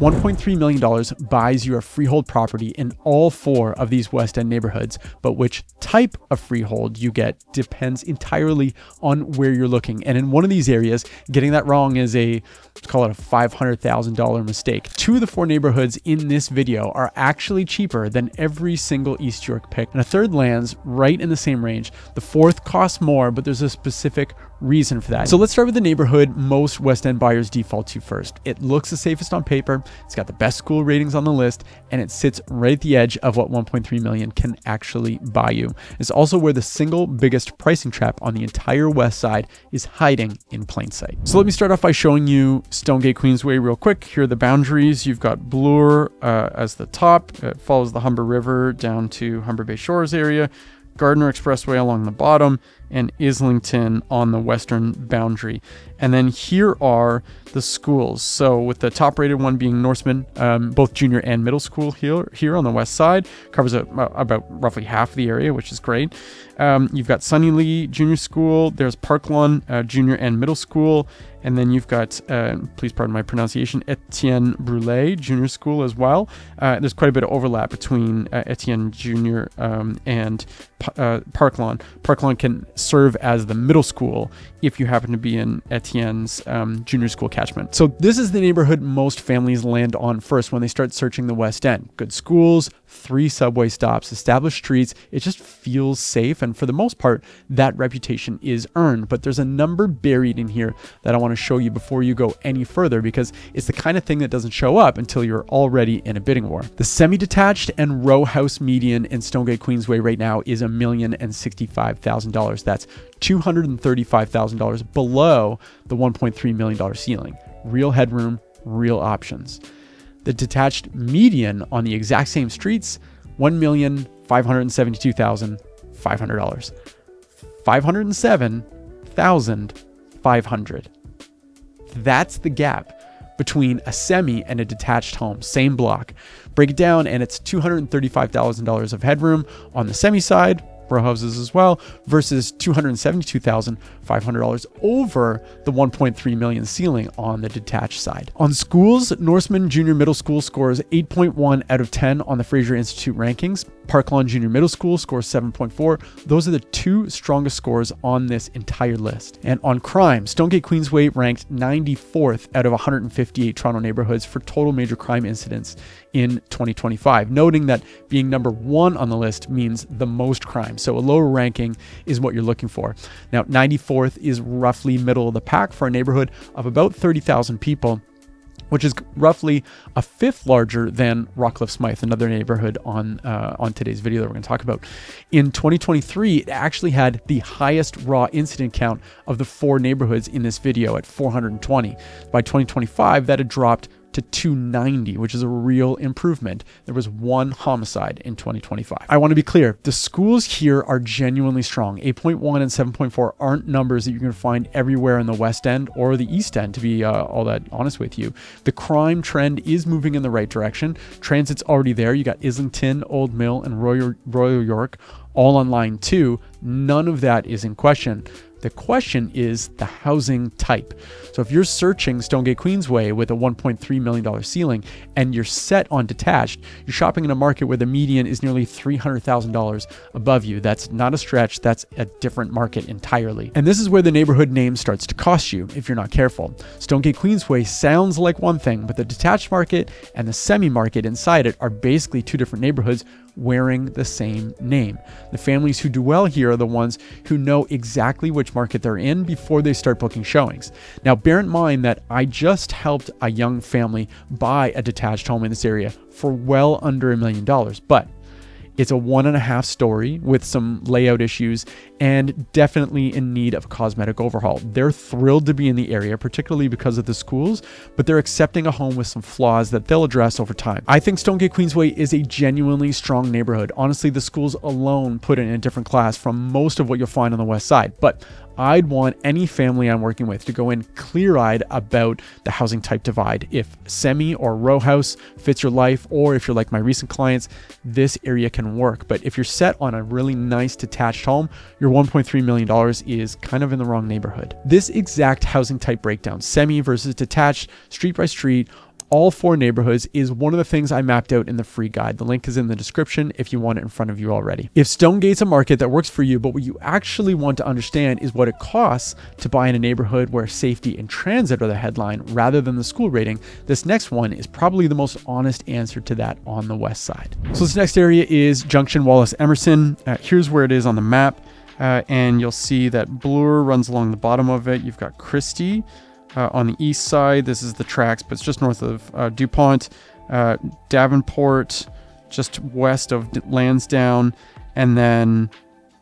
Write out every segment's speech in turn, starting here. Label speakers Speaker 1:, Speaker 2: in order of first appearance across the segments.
Speaker 1: $1.3 million buys you a freehold property in all 4 of these West End neighborhoods, but which type of freehold you get depends entirely on where you're looking. And in one of these areas, getting that wrong is let's call it a $500,000 mistake. 2 of the 4 neighborhoods in this video are actually cheaper than every single East York pick, and a third lands right in the same range. The 4th costs more, but there's a specific reason for that. So let's start with the neighborhood most West End buyers default to first. It looks the safest on paper, it's got the best school ratings on the list, and it sits right at the edge of what 1.3 million can actually buy you. It's also where the single biggest pricing trap on the entire west side is hiding in plain sight. So let me start off by showing you Stonegate-Queensway real quick. Here are the boundaries. You've got Bloor as the top. It follows the Humber River down to Humber Bay Shores area, Gardner Expressway along the bottom, and Islington on the western boundary. And then here are the schools. So with the top rated one being Norseman, both junior and middle school here on the west side, covers about roughly half the area, which is great. You've got Sunny Lee Junior School, there's Parklawn Junior and Middle School, and then you've got, please pardon my pronunciation, Etienne Brûlé Junior School as well. There's quite a bit of overlap between Etienne Junior and Parklawn. Parklawn can serve as the middle school if you happen to be in Etienne's junior school catchment. So this is the neighborhood most families land on first when they start searching the West End. Good schools, 3 subway stops, established streets. It just feels safe, and for the most part, that reputation is earned. But there's a number buried in here that I want to show you before you go any further, because it's the kind of thing that doesn't show up until you're already in a bidding war. The semi-detached and row house median in Stonegate-Queensway right now is $1,065,000. That's $235,000 below the $1.3 million ceiling. Real headroom, real options. The detached median on the exact same streets, $1,572,500. $507,500. That's the gap between a semi and a detached home, same block. Break it down, and it's $235,000 of headroom on the semi side, row houses as well, versus $272,500 over the 1.3 million ceiling on the detached side. On schools, Norseman Junior Middle School scores 8.1 out of 10 on the Fraser Institute rankings. Parklawn Junior Middle School scores 7.4. Those are the 2 strongest scores on this entire list. And on crime, Stonegate-Queensway ranked 94th out of 158 Toronto neighborhoods for total major crime incidents in 2025, noting that being number 1 on the list means the most crime. So a lower ranking is what you're looking for. Now, 94th is roughly middle of the pack for a neighborhood of about 30,000 people, which is roughly a 5th larger than Rockcliffe-Smythe, another neighborhood on today's video that we're going to talk about. In 2023, it actually had the highest raw incident count of the 4 neighborhoods in this video at 420. By 2025, that had dropped to 290, which is a real improvement. There was 1 homicide in 2025. I want to be clear, the schools here are genuinely strong. 8.1 and 7.4 aren't numbers that you're going to find everywhere in the West End or the East End, to be all that honest with you. The crime trend is moving in the right direction. Transit's already there. You got Islington, Old Mill, and Royal York all on line 2. None of that is in question. The question is the housing type. So if you're searching Stonegate-Queensway with a $1.3 million ceiling and you're set on detached, you're shopping in a market where the median is nearly $300,000 above you. That's not a stretch. That's a different market entirely. And this is where the neighborhood name starts to cost you if you're not careful. Stonegate-Queensway sounds like one thing, but the detached market and the semi-market inside it are basically 2 different neighborhoods wearing the same name. The families who do well here are the ones who know exactly which market they're in before they start booking showings. Now, bear in mind that I just helped a young family buy a detached home in this area for well under $1 million, but it's a 1.5 story with some layout issues and definitely in need of a cosmetic overhaul. They're thrilled to be in the area, particularly because of the schools, but they're accepting a home with some flaws that they'll address over time. I think Stonegate-Queensway is a genuinely strong neighborhood. Honestly, the schools alone put it in a different class from most of what you'll find on the west side, but I'd want any family I'm working with to go in clear-eyed about the housing type divide. If semi or row house fits your life, or if you're like my recent clients, this area can work. But if you're set on a really nice detached home, your $1.3 million is kind of in the wrong neighborhood. This exact housing type breakdown, semi versus detached, street by street, all 4 neighborhoods is one of the things I mapped out in the free guide. The link is in the description if you want it in front of you already. If Stonegate's a market that works for you, but what you actually want to understand is what it costs to buy in a neighborhood where safety and transit are the headline rather than the school rating, this next one is probably the most honest answer to that on the west side. So this next area is Junction-Wallace Emerson. Here's where it is on the map. And you'll see that Bloor runs along the bottom of it. You've got Christie on the east side. This is the tracks, but it's just north of DuPont. Davenport, just west of Lansdowne, and then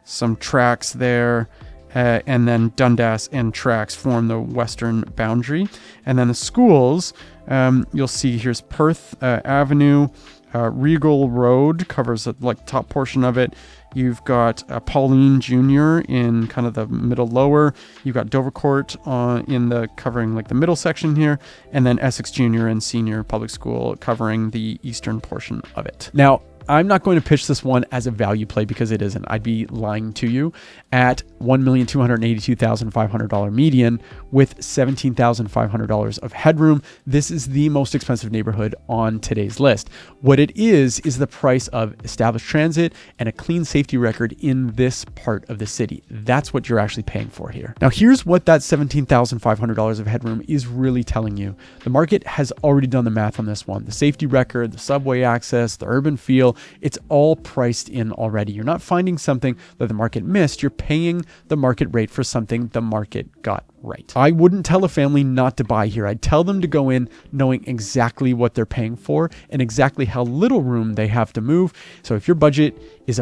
Speaker 1: some tracks there. And then Dundas and tracks form the western boundary. And then the schools, you'll see here's Perth Avenue. Regal Road covers the top portion of it. You've got Pauline Junior in kind of the middle lower. You've got Dovercourt in the covering the middle section here, and then Essex Junior and Senior Public School covering the eastern portion of it. Now, I'm not going to pitch this one as a value play because it isn't. I'd be lying to you. At $1,282,500 median with $17,500 of headroom, this is the most expensive neighborhood on today's list. What it is the price of established transit and a clean safety record in this part of the city. That's what you're actually paying for here. Now, here's what that $17,500 of headroom is really telling you. The market has already done the math on this one. The safety record, the subway access, the urban feel, it's all priced in already. You're not finding something that the market missed. You're paying the market rate for something the market got right. I wouldn't tell a family not to buy here. I'd tell them to go in knowing exactly what they're paying for and exactly how little room they have to move. So if your budget is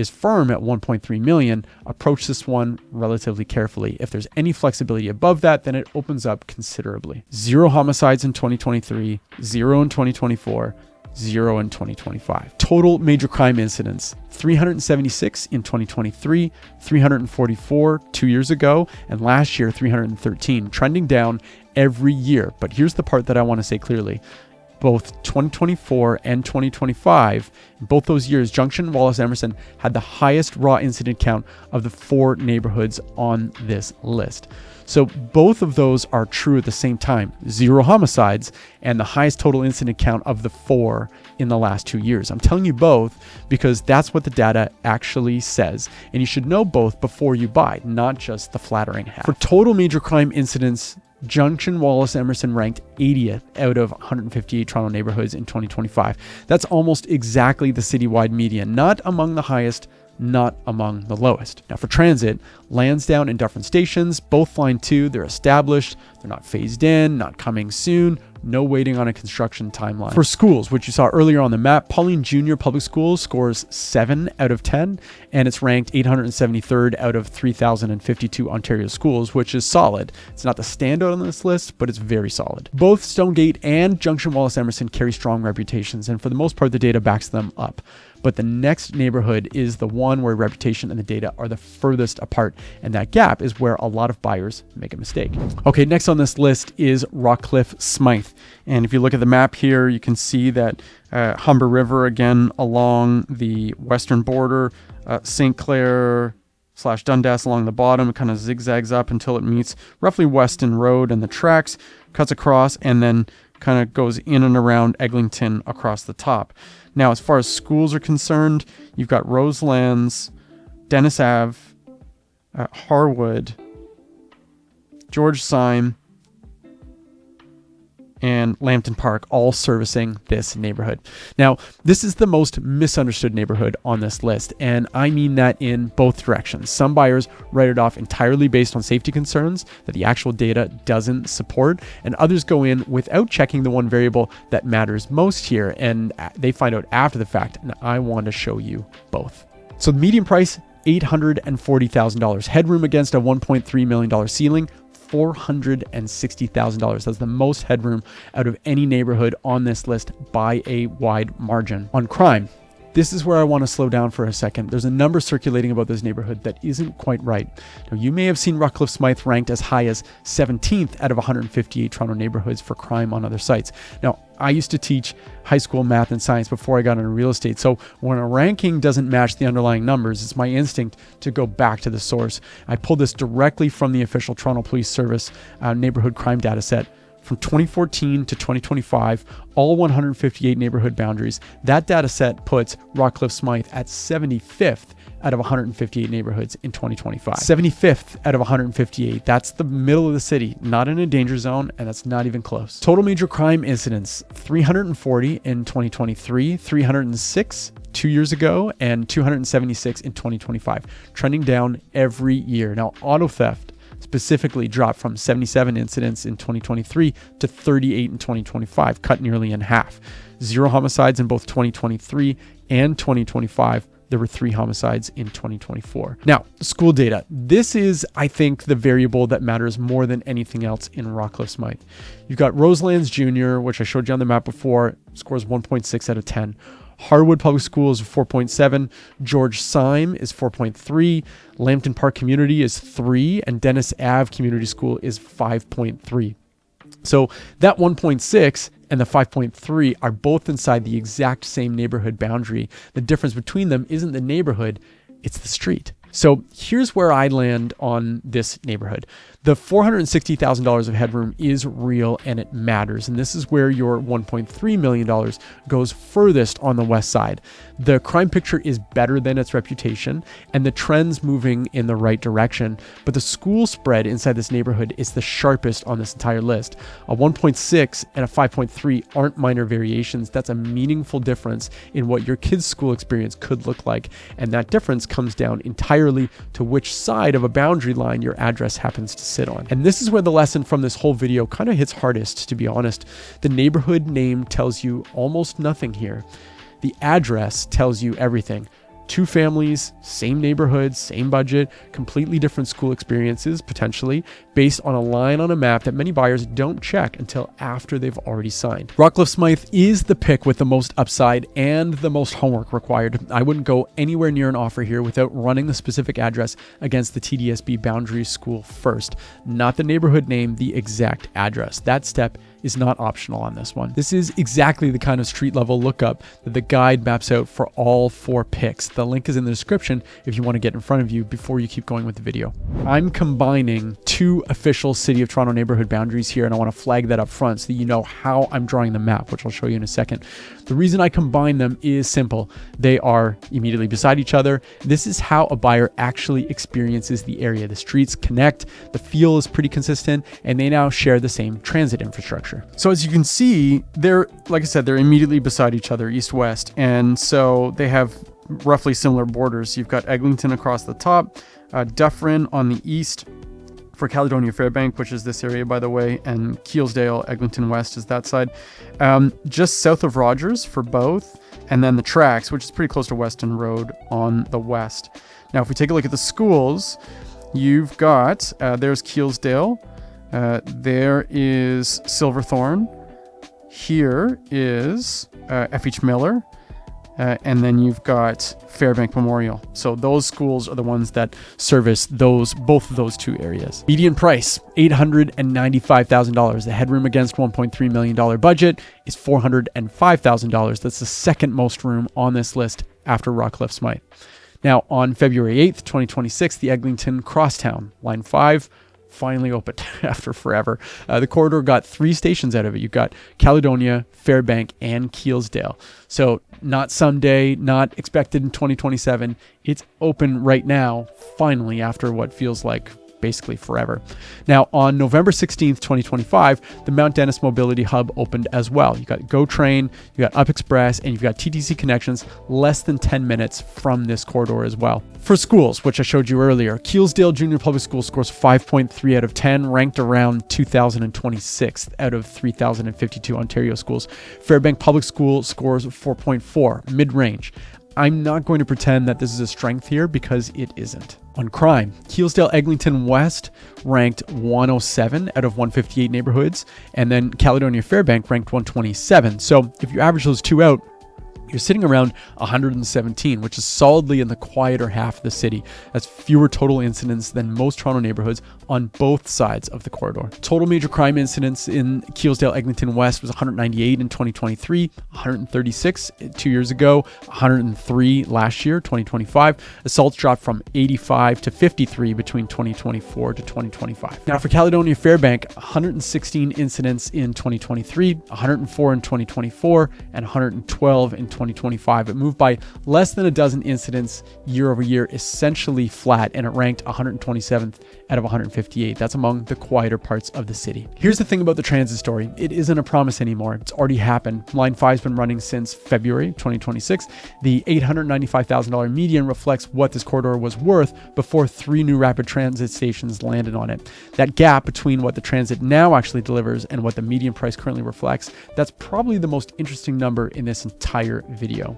Speaker 1: firm at 1.3 million, approach this one relatively carefully. If there's any flexibility above that, then it opens up considerably. 0 homicides in 2023, 0 in 2024, 0 in 2025. Total major crime incidents, 376 in 2023, 344 2 years ago, and last year 313, trending down every year. But here's the part that I want to say clearly. Both 2024 and 2025, in both those years, Junction-Wallace Emerson had the highest raw incident count of the 4 neighborhoods on this list. So both of those are true at the same time. 0 homicides and the highest total incident count of the 4 in the last 2 years. I'm telling you both because that's what the data actually says. And you should know both before you buy, not just the flattering half. For total major crime incidents, Junction-Wallace Emerson ranked 80th out of 158 Toronto neighborhoods in 2025. That's almost exactly the citywide median, not among the highest, not among the lowest. Now for transit, Lansdowne and Dufferin stations, both line 2, they're established, they're not phased in, not coming soon, no waiting on a construction timeline. For schools, which you saw earlier on the map, Pauline Junior Public Schools scores 7 out of 10, and it's ranked 873rd out of 3,052 Ontario schools, which is solid. It's not the standout on this list, but it's very solid. Both Stonegate and Junction-Wallace Emerson carry strong reputations, and for the most part, the data backs them up. But the next neighborhood is the one where reputation and the data are the furthest apart, and that gap is where a lot of buyers make a mistake. Okay, next on this list is Rockcliffe-Smythe. And if you look at the map here, you can see that Humber River, again, along the western border, St. Clair / Dundas along the bottom, it kind of zigzags up until it meets roughly Weston Road and the tracks, cuts across, and then kind of goes in and around Eglinton across the top. Now, as far as schools are concerned, you've got Roselands, Dennis Ave, Harwood, George Syme, and Lambton Park all servicing this neighborhood. Now, this is the most misunderstood neighborhood on this list, and I mean that in both directions. Some buyers write it off entirely based on safety concerns that the actual data doesn't support, and others go in without checking the one variable that matters most here, and they find out after the fact, and I want to show you both. So the median price, $840,000. Headroom against a $1.3 million ceiling, $460,000. That's the most headroom out of any neighborhood on this list by a wide margin. On crime, this is where I want to slow down for a second. There's a number circulating about this neighborhood that isn't quite right. Now, you may have seen Rockcliffe-Smythe ranked as high as 17th out of 158 Toronto neighborhoods for crime on other sites. Now, I used to teach high school math and science before I got into real estate. So when a ranking doesn't match the underlying numbers, it's my instinct to go back to the source. I pulled this directly from the official Toronto Police Service neighborhood crime data set from 2014 to 2025, all 158 neighborhood boundaries. That data set puts Rockcliffe-Smythe at 75th out of 158 neighborhoods in 2025. 75th out of 158. That's the middle of the city, not in a danger zone, and that's not even close. Total major crime incidents, 340 in 2023, 306 2 years ago, and 276 in 2025, trending down every year. Now, auto theft specifically dropped from 77 incidents in 2023 to 38 in 2025, cut nearly in half. 0 homicides in both 2023 and 2025. There were 3 homicides in 2024. Now, school data. This is, I think, the variable that matters more than anything else in Rockcliffe-Smythe. You've got Roselands Junior, which I showed you on the map before, scores 1.6 out of 10. Harwood Public School is 4.7. George Syme is 4.3. Lambton Park Community is 3. And Dennis Ave Community School is 5.3. So that 1.6 and the 5.3 are both inside the exact same neighborhood boundary. The difference between them isn't the neighborhood, it's the street. So here's where I land on this neighborhood. The $460,000 of headroom is real and it matters. And this is where your $1.3 million goes furthest on the west side. The crime picture is better than its reputation and the trend's moving in the right direction. But the school spread inside this neighborhood is the sharpest on this entire list. A 1.6 and a 5.3 aren't minor variations. That's a meaningful difference in what your kid's school experience could look like. And that difference comes down entirely to which side of a boundary line your address happens to sit on. And this is where the lesson from this whole video kind of hits hardest, to be honest. The neighborhood name tells you almost nothing here. The address tells you everything. 2 families, same neighborhood, same budget, completely different school experiences, potentially, based on a line on a map that many buyers don't check until after they've already signed. Rockcliffe-Smythe is the pick with the most upside and the most homework required. I wouldn't go anywhere near an offer here without running the specific address against the TDSB boundary school first. Not the neighborhood name, the exact address. That step is not optional on this one. This is exactly the kind of street level lookup that the guide maps out for all 4 picks. The link is in the description if you want to get in front of you before you keep going with the video. I'm combining 2 official City of Toronto neighborhood boundaries here, and I want to flag that up front so that you know how I'm drawing the map, which I'll show you in a second. The reason I combine them is simple. They are immediately beside each other. This is how a buyer actually experiences the area. The streets connect, the feel is pretty consistent, and they now share the same transit infrastructure. So as you can see, they're, like I said, they're immediately beside each other, east-west, and so they have roughly similar borders. You've got Eglinton across the top, Dufferin on the east for Caledonia Fairbank, which is this area, by the way, and Keelsdale, Eglinton West is that side. Just south of Rogers for both, and then the tracks, which is pretty close to Weston Road on the west. Now, if we take a look at the schools, you've got, there's Keelsdale, there is Silverthorne, here is F.H. Miller, and then you've got Fairbank Memorial. So those schools are the ones that service both of those 2 areas. Median price, $895,000. The headroom against $1.3 million budget is $405,000. That's the second most room on this list after Rockcliffe-Smythe. Now, on February 8th, 2026, the Eglinton Crosstown, line 5, finally opened after forever. The corridor got 3 stations out of it. You've got Caledonia, Fairbank, and Keelsdale. So not someday, not expected in 2027. It's open right now, finally, after what feels like basically forever. Now, on November 16th, 2025, the Mount Dennis Mobility Hub opened as well. You got GO Train, you got Up Express, and you've got TTC connections less than 10 minutes from this corridor as well. For schools, which I showed you earlier, Keelsdale Junior Public School scores 5.3 out of 10, ranked around 2026th out of 3,052 Ontario schools. Fairbank Public School scores 4.4, mid-range. I'm not going to pretend that this is a strength here because it isn't. On crime, Keelsdale Eglinton West ranked 107 out of 158 neighborhoods, and then Caledonia Fairbank ranked 127. So if you average those 2 out, you're sitting around 117, which is solidly in the quieter half of the city. That's fewer total incidents than most Toronto neighborhoods on both sides of the corridor. Total major crime incidents in Eglinton West was 198 in 2023, 136 2 years ago, 103 last year, 2025. Assaults dropped from 85 to 53 between 2024 to 2025. Now for Caledonia Fairbank, 116 incidents in 2023, 104 in 2024, and 112 in 2025. It moved by less than a dozen incidents year over year, essentially flat, and it ranked 127th out of 158. That's among the quieter parts of the city. Here's the thing about the transit story. It isn't a promise anymore. It's already happened. Line 5's been running since February 2026. The $895,000 median reflects what this corridor was worth before 3 new rapid transit stations landed on it. That gap between what the transit now actually delivers and what the median price currently reflects, that's probably the most interesting number in this entire video.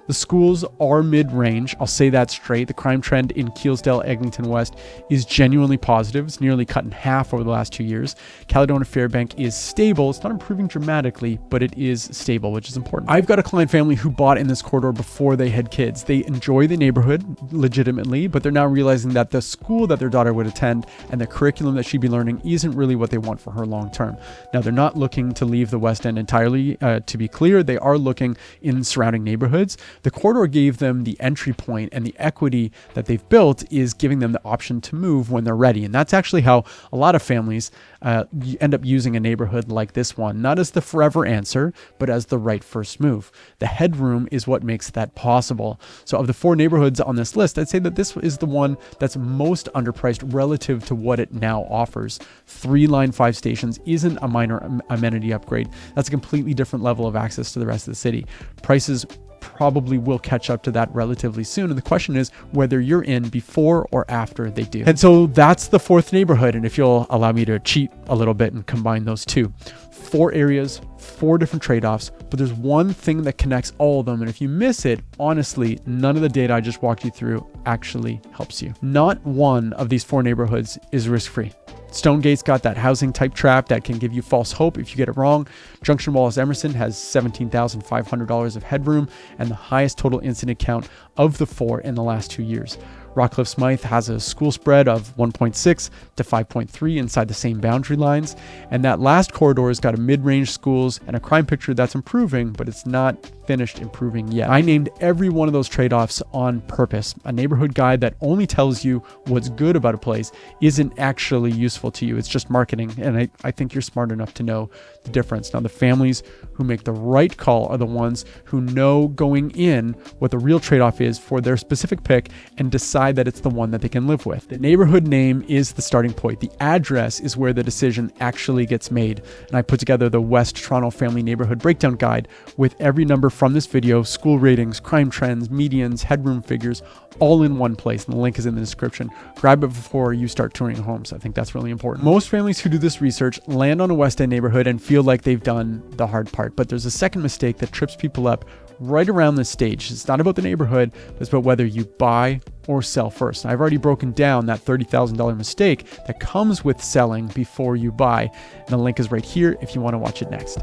Speaker 1: The schools are mid-range. I'll say that straight. The crime trend in Eglinton West is genuinely positive. It's nearly cut in half over the last 2 years. Caledonia Fairbank is stable. It's not improving dramatically, but it is stable, which is important. I've got a client family who bought in this corridor before they had kids. They enjoy the neighborhood legitimately, but they're now realizing that the school that their daughter would attend and the curriculum that she'd be learning isn't really what they want for her long term. Now, they're not looking to leave the West End entirely. To be clear, they are looking in surrounding neighborhoods. The corridor gave them the entry point, and the equity that they've built is giving them the option to move when they're ready. And that's actually how a lot of families end up using a neighborhood like this one, not as the forever answer, but as the right first move. The headroom is what makes that possible. So of the 4 neighborhoods on this list, I'd say that this is the one that's most underpriced relative to what it now offers. 3 Line 5 stations isn't a minor amenity upgrade. That's a completely different level of access to the rest of the city. Prices probably will catch up to that relatively soon. And the question is whether you're in before or after they do. And so that's the 4th neighborhood. And if you'll allow me to cheat a little bit and combine those two, 4 areas, 4 different trade-offs, but there's one thing that connects all of them. And if you miss it, honestly, none of the data I just walked you through actually helps you. Not one of these 4 neighborhoods is risk-free. Stonegate's got that housing type trap that can give you false hope if you get it wrong. Junction-Wallace Emerson has $17,500 of headroom and the highest total incident count of the 4 in the last 2 years. Rockcliffe-Smythe has a school spread of 1.6 to 5.3 inside the same boundary lines. And that last corridor has got a mid-range schools and a crime picture that's improving, but it's not finished improving yet. I named every one of those trade-offs on purpose. A neighborhood guide that only tells you what's good about a place isn't actually useful to you. It's just marketing. And I think you're smart enough to know the difference. Now, the families who make the right call are the ones who know going in what the real trade-off is for their specific pick and decide that it's the one that they can live with. The neighborhood name is the starting point. The address is where the decision actually gets made. And I put together the West Toronto Family Neighborhood Breakdown Guide with every number from this video, school ratings, crime trends, medians, headroom figures, all in one place. And the link is in the description. Grab it before you start touring homes. I think that's really important. Most families who do this research land on a West End neighborhood and feel like they've done the hard part. But there's a second mistake that trips people up right around this stage. It's not about the neighborhood, but it's about whether you buy or sell first. And I've already broken down that $30,000 mistake that comes with selling before you buy. And the link is right here if you want to watch it next.